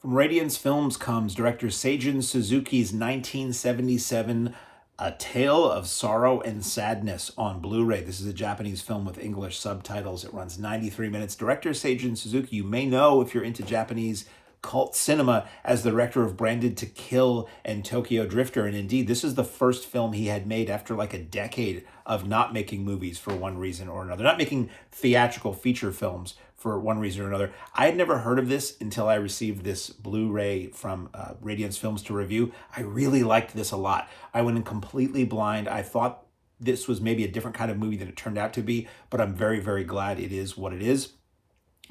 From Radiance Films comes director Seijun Suzuki's 1977 A Tale of Sorrow and Sadness on Blu-ray. This is a Japanese film with English subtitles. It runs 93 minutes. Director Seijun Suzuki, you may know if you're into Japanese cult cinema as the director of Branded to Kill and Tokyo Drifter. And indeed, this is the first film he had made after like a decade of not making movies for one reason or another, not making theatrical feature films for one reason or another. I had never heard of this until I received this Blu-ray from Radiance Films to review. I really liked this a lot. I went in completely blind. I thought this was maybe a different kind of movie than it turned out to be, but I'm very, very glad it is what it is.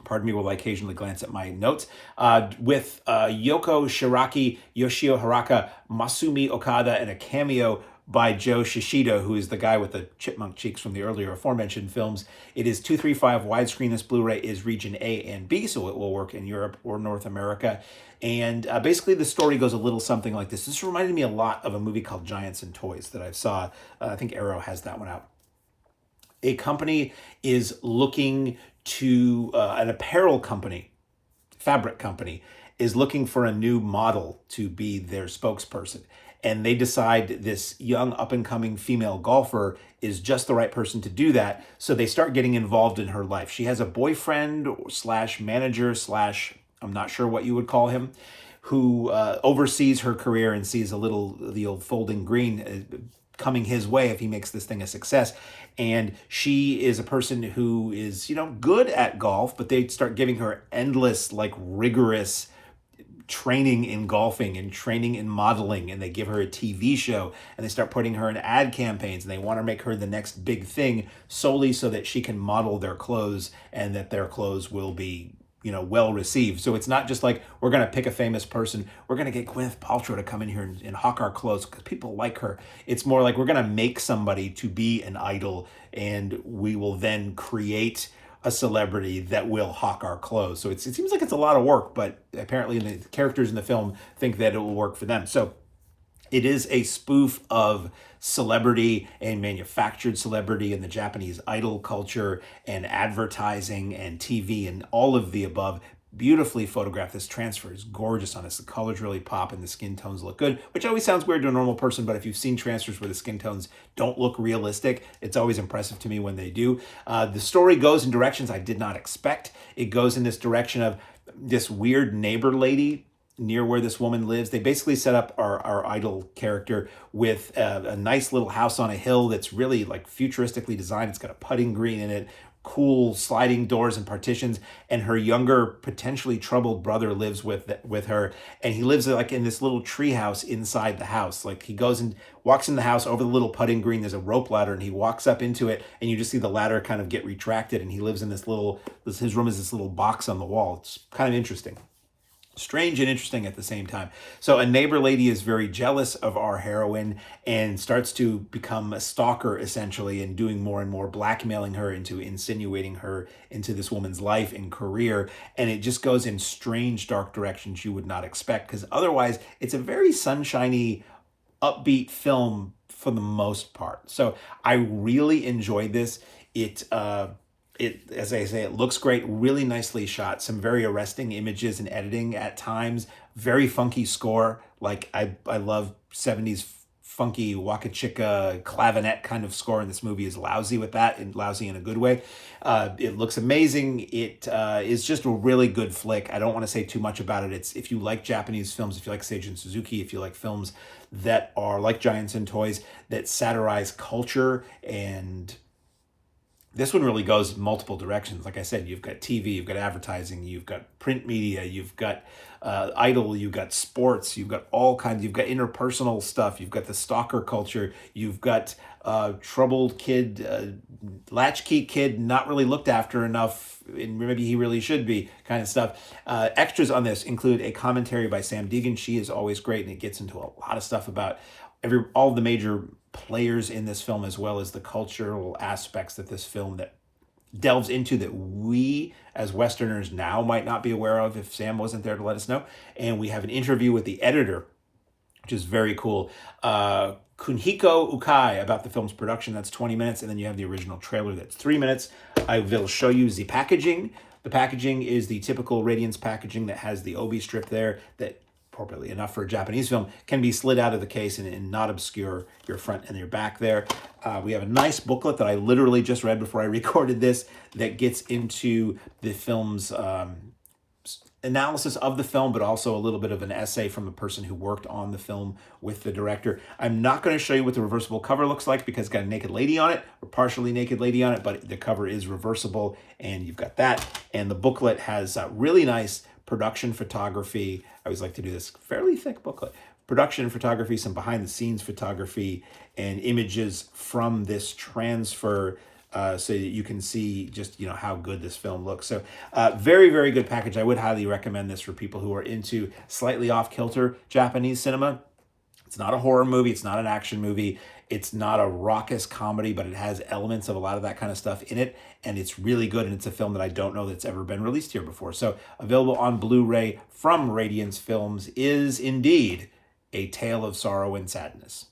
Pardon me while I occasionally glance at my notes. With Yoko, Shiraki, Yoshio, Harada, Masumi, Okada, and a cameo by Joe Shishido, who is the guy with the chipmunk cheeks from the earlier aforementioned films. It is 235 widescreen. This Blu-ray is region A and B, so it will work in Europe or North America. And basically the story goes a little something like this. This reminded me a lot of a movie called Giants and Toys that I saw. I think Arrow has that one out. A company is looking to, an apparel company, fabric company, is looking for a new model to be their spokesperson. And they decide this young up-and-coming female golfer is just the right person to do that. So they start getting involved in her life. She has a boyfriend slash manager slash, I'm not sure what you would call him, who oversees her career and sees the old folding green coming his way if he makes this thing a success. And she is a person who is, good at golf, but they start giving her endless, rigorous training in golfing and training in modeling, and they give her a TV show and they start putting her in ad campaigns, and they want to make her the next big thing solely so that she can model their clothes and that their clothes will be well received. So it's not just like we're going to pick a famous person, we're going to get Gwyneth Paltrow to come in here and hawk our clothes because people like her. It's more like we're going to make somebody to be an idol, and we will then create a celebrity that will hawk our clothes. So it seems like it's a lot of work, but apparently the characters in the film think that it will work for them. So it is a spoof of celebrity and manufactured celebrity and the Japanese idol culture and advertising and TV and all of the above. Beautifully photographed. This transfer is gorgeous on this. The colors really pop and the skin tones look good, which always sounds weird to a normal person, but if you've seen transfers where the skin tones don't look realistic, it's always impressive to me when they do. The story goes in directions I did not expect. It goes in this direction of this weird neighbor lady near where this woman lives. They basically set up our idol character with a nice little house on a hill that's really futuristically designed. It's got a putting green in it, cool sliding doors and partitions, and her younger, potentially troubled brother lives with her, and he lives in this little tree house inside the house. He goes and walks in the house over the little putting green. There's a rope ladder, and he walks up into it, and you just see the ladder kind of get retracted, and he lives in his room is this little box on the wall. It's kind of interesting. Strange and interesting at the same time. So a neighbor lady is very jealous of our heroine and starts to become a stalker, essentially, and doing more and more, blackmailing her into insinuating her into this woman's life and career. And it just goes in strange, dark directions you would not expect, because otherwise it's a very sunshiny, upbeat film for the most part. So I really enjoyed this. As I say, it looks great, really nicely shot, some very arresting images and editing at times, very funky score. I love 70s funky waka chicka clavinet kind of score, and this movie is lousy with that, and lousy in a good way. It looks amazing. It is just a really good flick. I don't want to say too much about it. It's if you like Japanese films, if you like Seijun Suzuki, if you like films that are like Giants and Toys, that satirize culture, and this one really goes multiple directions. Like I said, you've got TV, you've got advertising, you've got print media, you've got idol, you've got sports, you've got all kinds, you've got interpersonal stuff, you've got the stalker culture, you've got troubled kid, latchkey kid, not really looked after enough, and maybe he really should be, kind of stuff. Extras on this include a commentary by Sam Deegan. She is always great, and it gets into a lot of stuff about all of the major players in this film, as well as the cultural aspects that this film that delves into that we as Westerners now might not be aware of if Sam wasn't there to let us know. And we have an interview with the editor, which is very cool. Kunihiko Ukai about the film's production. That's 20 minutes. And then you have the original trailer that's 3 minutes. I will show you the packaging The packaging is the typical Radiance packaging that has the obi strip there that, appropriately enough for a Japanese film, can be slid out of the case and not obscure your front and your back there. We have a nice booklet that I literally just read before I recorded this that gets into the film's analysis of the film, but also a little bit of an essay from the person who worked on the film with the director. I'm not going to show you what the reversible cover looks like because it's got a naked lady on it, or partially naked lady on it, but the cover is reversible, and you've got that. And the booklet has really nice production photography. I always like to do this fairly thick booklet. Production photography, some behind-the-scenes photography, and images from this transfer, so that you can see just, how good this film looks. So very, very good package. I would highly recommend this for people who are into slightly off-kilter Japanese cinema. It's not a horror movie. It's not an action movie. It's not a raucous comedy, but it has elements of a lot of that kind of stuff in it. And it's really good. And it's a film that I don't know that's ever been released here before. So available on Blu-ray from Radiance Films is indeed A Tale of Sorrow and Sadness.